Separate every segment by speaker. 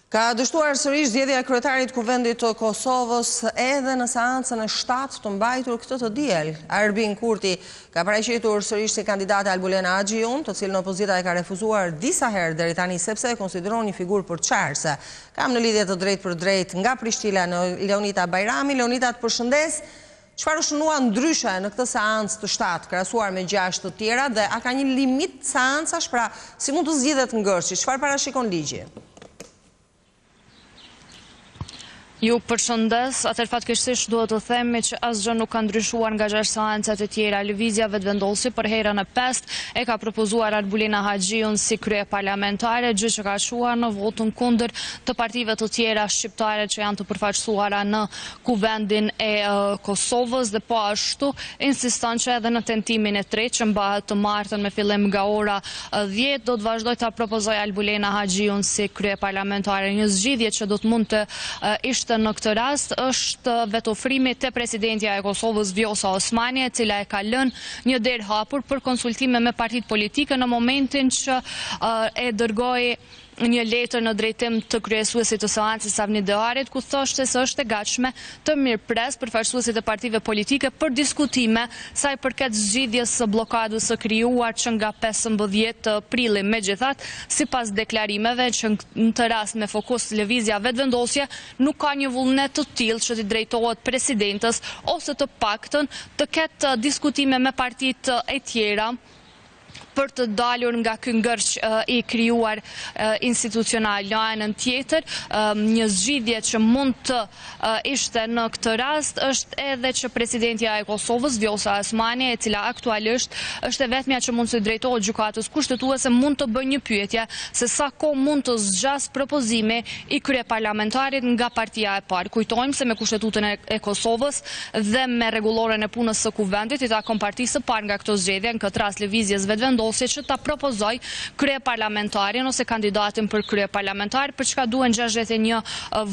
Speaker 1: Ka dështuar sërish zgjedhja e kryetarit kuvendit të Kosovës edhe në seancën e 7 të mbajtur këtë të diel. Albin Kurti ka paraqitur sërish si kandidate Albulena Agjiun, të cilën opozita e ka refuzuar disa herë deri tani sepse e konsideron një figurë përçarëse. Kam në lidhje të drejtë për drejtë nga Prishtila në Leonita Bajrami. Leonita, të përshëndes. Çfarë u shënua ndryshe në këtë seancë të 7 krahasuar me 6 të tjera dhe a ka një limit seancash, pra si mund të zgjidhet ngërçi? Çfarë parashikon ligji?
Speaker 2: Ju përshëndes, atëherë fatkeqësisht duhet të themi që asgjë nuk ka ndryshuar nga 6 seancat e tjera. Lëvizja vetëvendosje për herën e 5 e ka propozuar Albulena Agjiun si kryeparlamentare, gjë që ka çuar në votën kundër të partive të tjera shqiptare që janë të përfaqësuara në kuvendin e Kosovës, dhe po ashtu insiston që edhe në tentimin e tretë që mbahet të martën me fillim nga ora 10 do të vazhdoj ta propozoj Albulena Agjiun si kryeparlamentare. Një zgjidhje që do të mund të ishte në këtë rast është vetofrimi te presidentja e Kosovës Vjosa Osmani, e cila e ka lënë një derë hapur për konsultime me partitë politike në momentin që e dërgoi një letër në drejtim të kryesuesit të seancës Avni Deharit, ku thoshte se është e gatshme të mirëpres përfaqësuesit e partive politike për diskutime sa i përket zgjidhjes së bllokadës së krijuar që nga 15 prilli. Megjithatë, sipas deklarimeve që në të rast me fokus lëvizja vetëvendosje nuk ka një vullnet të tillë që t'i drejtohet presidentës ose të paktën të ketë diskutime me partitë e tjera për të dalur nga ky ngërç i krijuar institucional. Në anën tjetër, një zgjidhje që mund të ishte në këtë rast është edhe që presidentja e Kosovës, Vjosa Osmani, e cila aktualisht është e vetmja që mund të drejtohet gjykatës kushtetuese, mund të bëjë një pyetje se sa kohë mund të zgjas propozimi i kryeparlamentarit nga partia e parë. Kujtojmë se me Kushtetutën e Kosovës dhe me rregulloren e punës së kuvendit i takon partisë së parë nga këto zgjedhje, në këtë rast lëvizjes vetëvendosje, që ta propozoj kryeparlamentarin ose kandidatin për kryeparlamentar, për çka duhen 61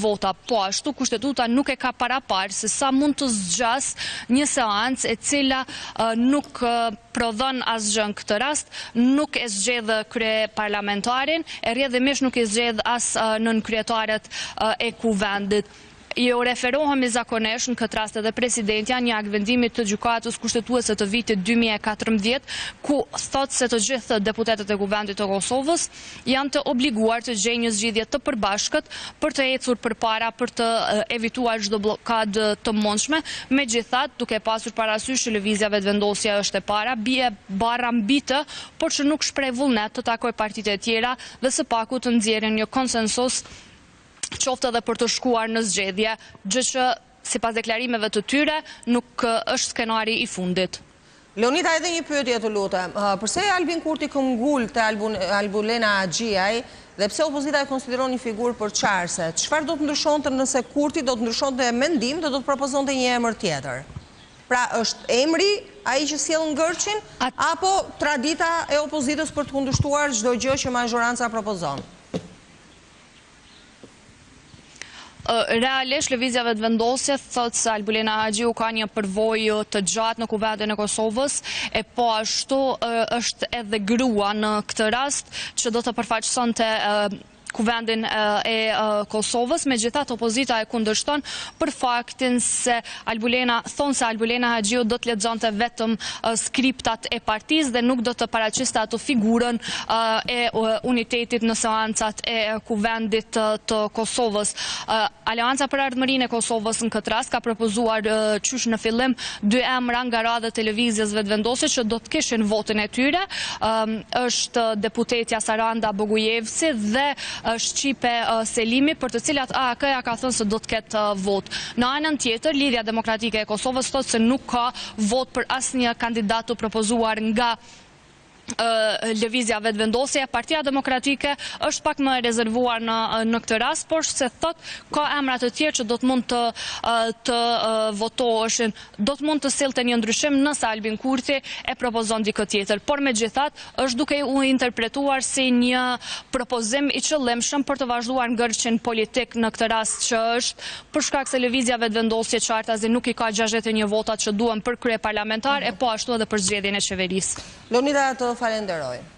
Speaker 2: vota. Po ashtu kushtetuta nuk e ka paraparë se sa mund të zgjas një seancë e cila nuk prodhon asgjë në këtë rast, nuk e zgjedh kryeparlamentarin, e rrjedhimisht nuk e zgjedh as nënkryetaret e kuvendit. Jo referohemi zakonisht në këtë rast edhe presidentja një akt vendimit të gjykatës kushtetuese të vitit 2014, ku thotë se të gjithë deputetët e kuvendit të Kosovës janë të obliguar të gjejnë një zgjidhje të përbashkët për të ecur përpara për të evituar çdo bllokadë të mundshme. Megjithatë, duke pasur parasysh që lëvizja vetëvendosja është e para, bie barra mbi të, por që nuk shpreh vullnet të takoj partitë e tjera dhe së paku të nxjerrin një konsensus qoftë edhe për të shkuar në zgjedhje, gjë që sipas deklarimeve të tyre nuk është skenari i fundit.
Speaker 1: Leonita, edhe një pyetje të lutem. Përse Albin Kurti këmbgul te Albulena Agjiaj dhe pse opozita e konsideron një figurë përçarëse? Çfarë do të ndryshonte nëse Kurti do të ndryshonte mendim dhe do të propozonte një emër tjetër? Pra, është emri ai që sjell ngërçin apo tradita e opozitës për të kundërshtuar çdo gjë që mazhoranca propozon?
Speaker 2: Realisht lëvizja vetëvendosje thotë se Albulena Agjiu ka një përvojë të gjatë në kuvendin e Kosovës, e po ashtu është edhe grua në këtë rast që do të përfaqësonte kuvendin e Kosovës. Megjithatë, opozita e kundërshton për faktin se Albulena Agjiu do të lexonte vetëm skriptat e partisë dhe nuk do të paraqiste ato figurën e unitetit në seancat e kuvendit të Kosovës. Aleanca për Ardhmërinë e Kosovës në këtë rast ka propozuar qysh në fillim 2 emra nga radha e televizjes vetëvendosje që do të kishin votën e tyre. Është deputetja Saranda Bogujevci dhe Shqipe Selimi, për të cilat AAK-ja ka thënë se do të ketë vot. Në anën tjetër, Lidhja Demokratike e Kosovës thotë se nuk ka vot për asnjë kandidat të propozuar nga lëvizja vetëvendosje. Partia Demokratike është pak më rezervuar në këtë rast, por se thot ka emra të tjerë që do të mund të votoheshin, do të mund të sillte një ndryshim nëse Albin Kurti e propozon dikë tjetër. Por megjithatë është duke u interpretuar si një propozim i qëllimshëm për të vazhduar ngërçin politik në këtë rast që është për shkak se lëvizja vetëvendosje qartazi nuk i ka 61 votat që duhen për kryeparlamentar, e po ashtu edhe për zgjedhjen e qeverisë.
Speaker 1: Leonida, të falenderoj.